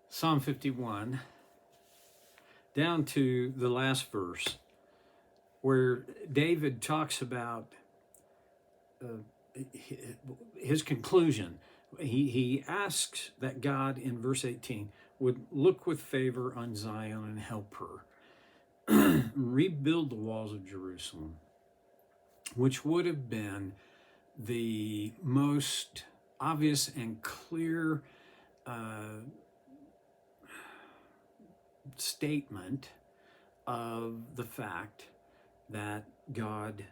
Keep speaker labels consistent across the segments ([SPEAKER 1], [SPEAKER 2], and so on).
[SPEAKER 1] Psalm 51, down to the last verse, where David talks about his conclusion. He asks that God, in verse 18, would look with favor on Zion and help her rebuild the walls of Jerusalem, which would have been the most obvious and clear statement of the fact that God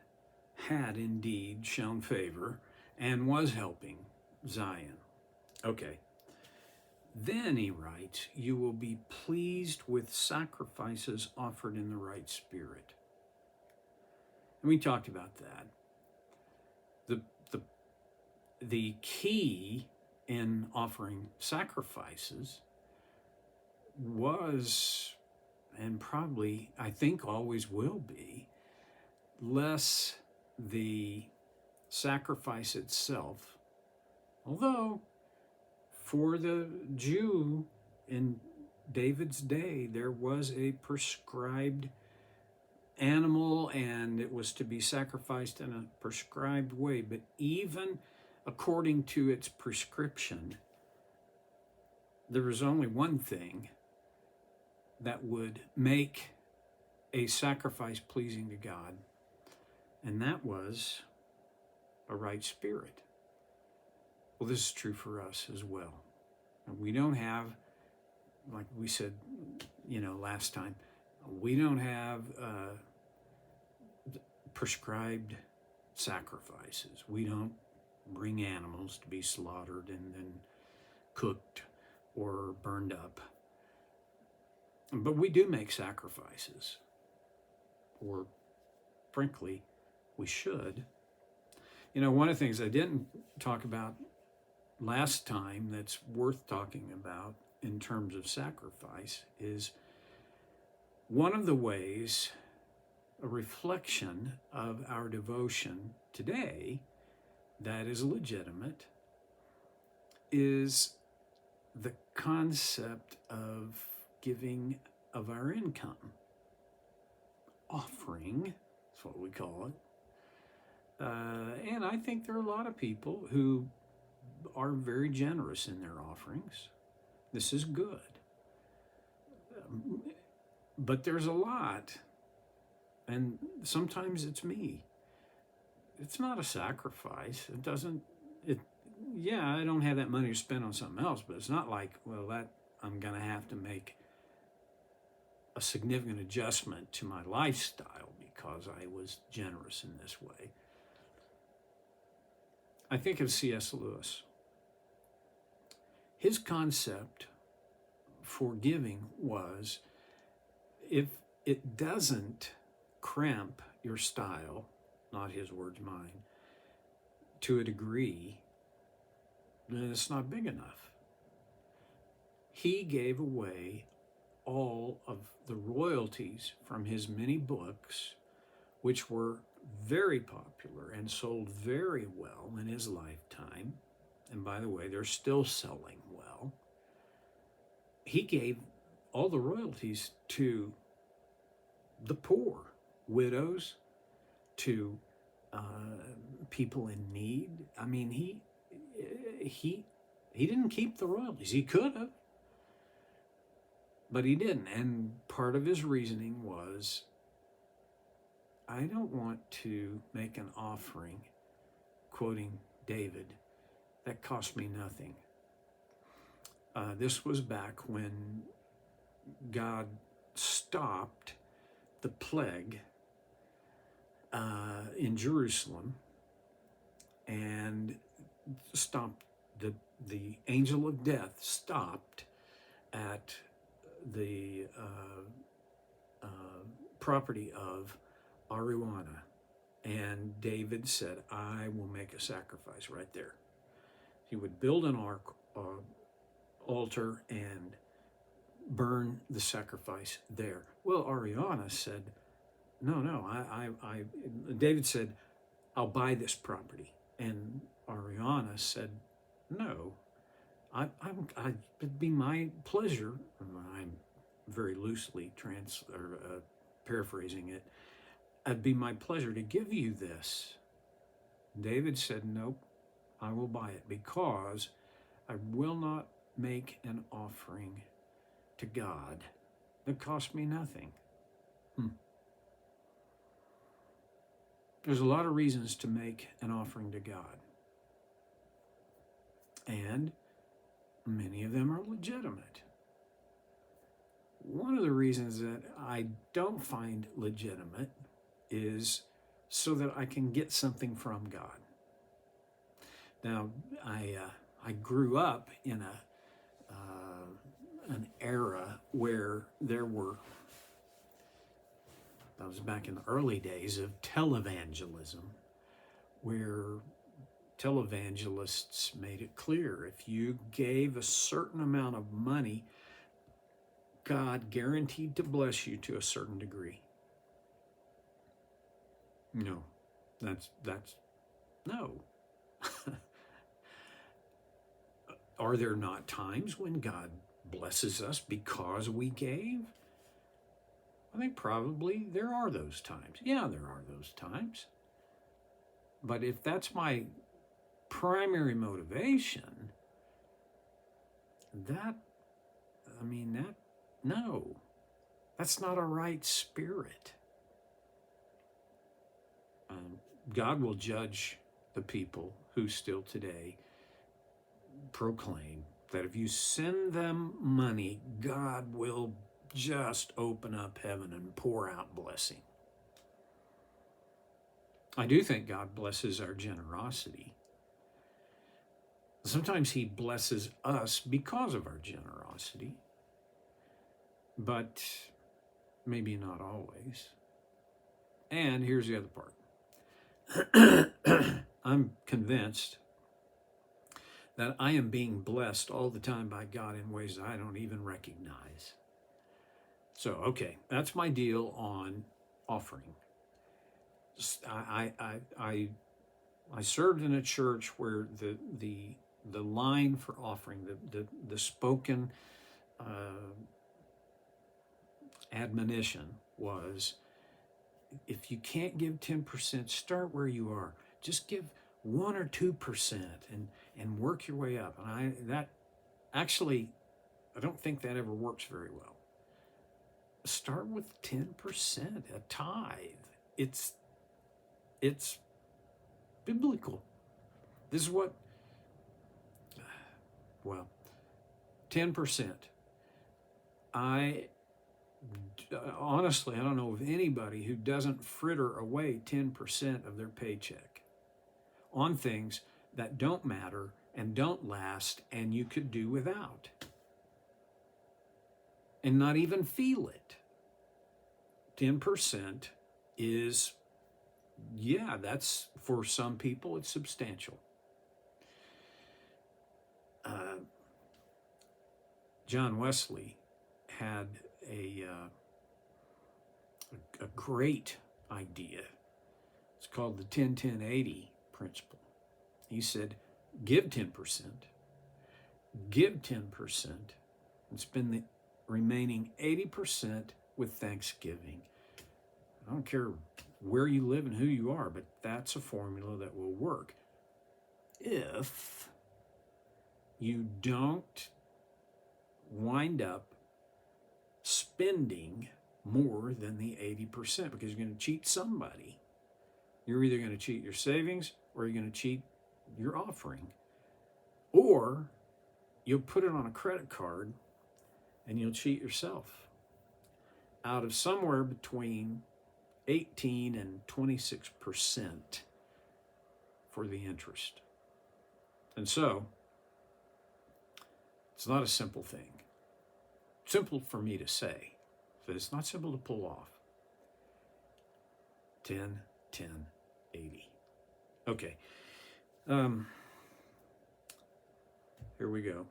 [SPEAKER 1] had indeed shown favor and was helping Zion. Okay. Then he writes, you will be pleased with sacrifices offered in the right spirit. And we talked about that. The key in offering sacrifices was, and probably I think always will be, less the sacrifice itself, although for the Jew in David's day there was a prescribed animal and it was to be sacrificed in a prescribed way, but even according to its prescription, there was only one thing that would make a sacrifice pleasing to God, and that was a right spirit. Well, this is true for us as well. We don't have, like we said, last time, we don't have prescribed sacrifices. We don't bring animals to be slaughtered and then cooked or burned up. But we do make sacrifices, or frankly, we should. One of the things I didn't talk about last time that's worth talking about in terms of sacrifice is one of the ways, a reflection of our devotion today that is legitimate, is the concept of giving of our income. Offering is what we call it. And I think there are a lot of people who are very generous in their offerings. This is good. But there's a lot, and sometimes it's me. It's not a sacrifice. I don't have that money to spend on something else, but it's not like, that I'm going to have to make a significant adjustment to my lifestyle because I was generous in this way. I think of C.S. Lewis. His concept for giving was, if it doesn't cramp your style, not his words, mine, to a degree, then it's not big enough. He gave away all of the royalties from his many books, which were very popular and sold very well in his lifetime. And by the way, they're still selling well. He gave all the royalties to the poor, widows, to people in need. I mean, he didn't keep the royalties. He could have, but he didn't. And part of his reasoning was, I don't want to make an offering, quoting David, that cost me nothing. This was back when God stopped the plague in Jerusalem and stopped the angel of death stopped at the property of Ariana. And David said, I will make a sacrifice right there. He would build an altar and burn the sacrifice there. Well, Ariana said, no, David said, I'll buy this property. And Ariana said, no, it'd be my pleasure. I'm very loosely paraphrasing it. It'd be my pleasure to give you this. David said, nope, I will buy it because I will not make an offering to God that cost me nothing. There's a lot of reasons to make an offering to God. And many of them are legitimate. One of the reasons that I don't find legitimate is so that I can get something from God. Now, I grew up in an era where there were, that was back in the early days of televangelism, where televangelists made it clear if you gave a certain amount of money, God guaranteed to bless you to a certain degree. No, that's no. Are there not times when God blesses us because we gave? I think probably there are those times. Yeah, there are those times. But if that's my primary motivation, no, that's not a right spirit. God will judge the people who still today proclaim that if you send them money, God will just open up heaven and pour out blessing. I do think God blesses our generosity. Sometimes he blesses us because of our generosity, but maybe not always. And here's the other part. I'm convinced that I am being blessed all the time by God in ways that I don't even recognize. So, okay, that's my deal on offering. I served in a church where the line for offering, the spoken admonition was, if you can't give 10%, start where you are. Just give 1 or 2% and work your way up. And I don't think that ever works very well. Start with 10%, a tithe. It's biblical. This is what, 10%. Honestly, I don't know of anybody who doesn't fritter away 10% of their paycheck on things that don't matter and don't last and you could do without and not even feel it. 10% is, that's, for some people, it's substantial. John Wesley had a great idea. It's called the 10-10-80 principle. He said, give 10%, and spend the remaining 80% with thanksgiving. I don't care where you live and who you are, but that's a formula that will work if you don't wind up spending more than the 80%, because you're going to cheat somebody. You're either going to cheat your savings or you're going to cheat your offering, or you'll put it on a credit card and you'll cheat yourself out of somewhere between 18 and 26% for the interest. And so it's not a simple thing. Simple for me to say, but it's not simple to pull off. 10, 10, 80. Okay. Here we go.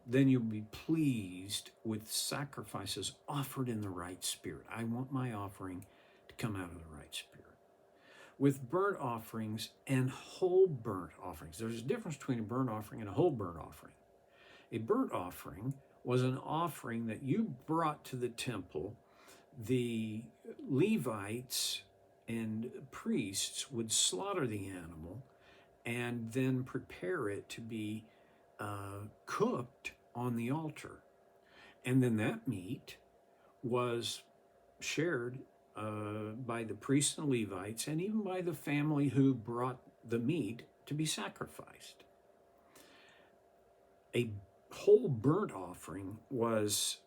[SPEAKER 1] Then you'll be pleased with sacrifices offered in the right spirit. I want my offering to come out of the right spirit. With burnt offerings and whole burnt offerings. There's a difference between a burnt offering and a whole burnt offering. A burnt offering was an offering that you brought to the temple. The Levites and priests would slaughter the animal and then prepare it to be cooked on the altar. And then that meat was shared by the priests and Levites, and even by the family who brought the meat to be sacrificed. A whole burnt offering was,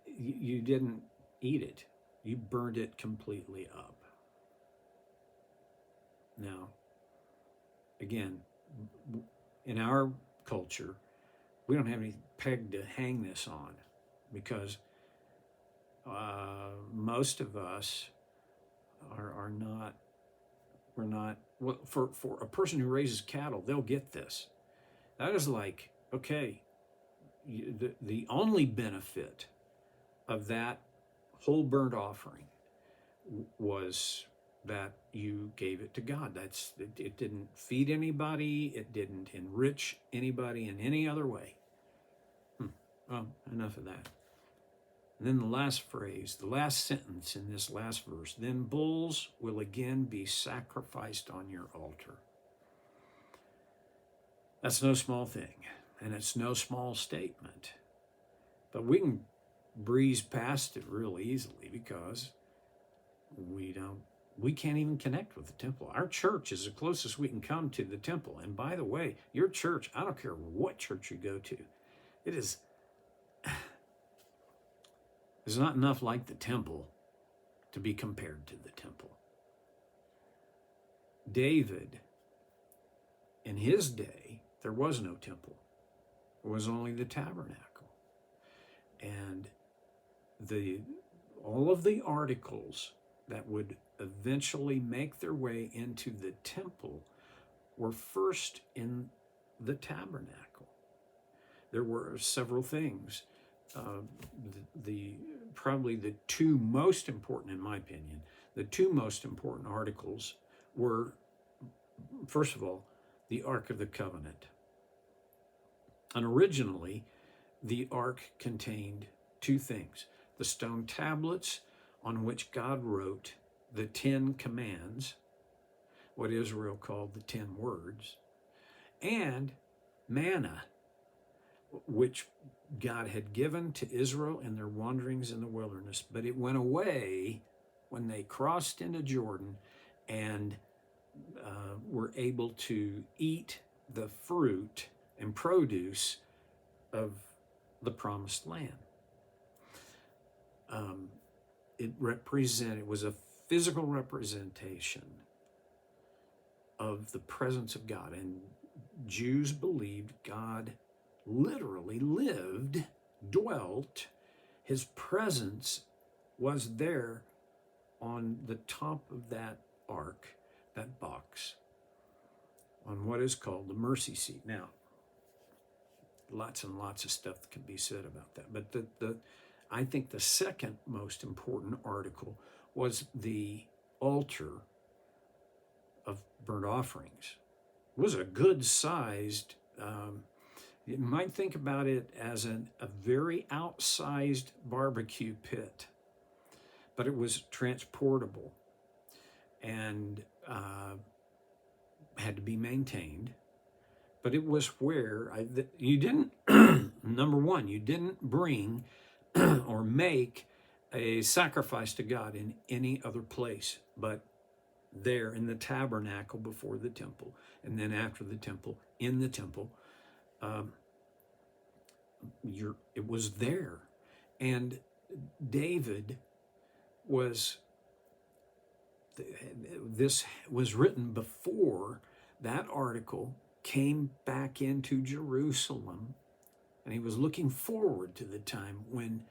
[SPEAKER 1] you didn't eat it, you burned it completely up. Now, again, in our culture, we don't have any peg to hang this on, because most of us are not, we're not, well, for a person who raises cattle, they'll get this. That is like, okay, the only benefit of that whole burnt offering was that you gave it to God. It didn't feed anybody. It didn't enrich anybody in any other way. Well, enough of that. And then the last phrase, the last sentence in this last verse, then bulls will again be sacrificed on your altar. That's no small thing, and it's no small statement. But we can breeze past it real easily, because we can't even connect with the temple. Our church is the closest we can come to the temple. And by the way, your church, I don't care what church you go to, there's not enough like the temple to be compared to the temple. David, in his day, there was no temple. It was only the tabernacle. And all of the articles that would eventually make their way into the temple were first in the tabernacle. There were several things. Probably the two most important, in my opinion, the two most important articles were, first of all, the Ark of the Covenant. And originally, the Ark contained two things: the stone tablets on which God wrote the 10 commands, what Israel called the 10 words, and manna, which God had given to Israel in their wanderings in the wilderness. But it went away when they crossed into Jordan and were able to eat the fruit and produce of the promised land. It was a physical representation of the presence of God. And Jews believed God literally lived, dwelt. His presence was there on the top of that ark, that box, on what is called the mercy seat. Now, lots and lots of stuff can be said about that. But I think the second most important article was the altar of burnt offerings. It was a good-sized, you might think about it as a very outsized barbecue pit, but it was transportable and had to be maintained. But it was where you didn't, number one, you didn't bring or make a sacrifice to God in any other place but there in the tabernacle before the temple, and then after the temple, in the temple. It was there. And David this was written before that article came back into Jerusalem, and he was looking forward to the time when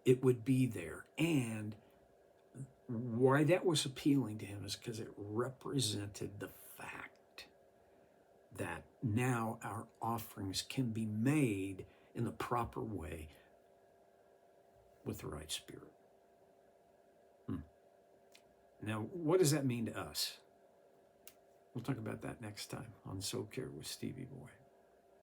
[SPEAKER 1] it would be there. And why that was appealing to him is because it represented the fact that now our offerings can be made in the proper way with the right spirit. Now, what does that mean to us? We'll talk about that next time on Soul Care with Stevie Boy.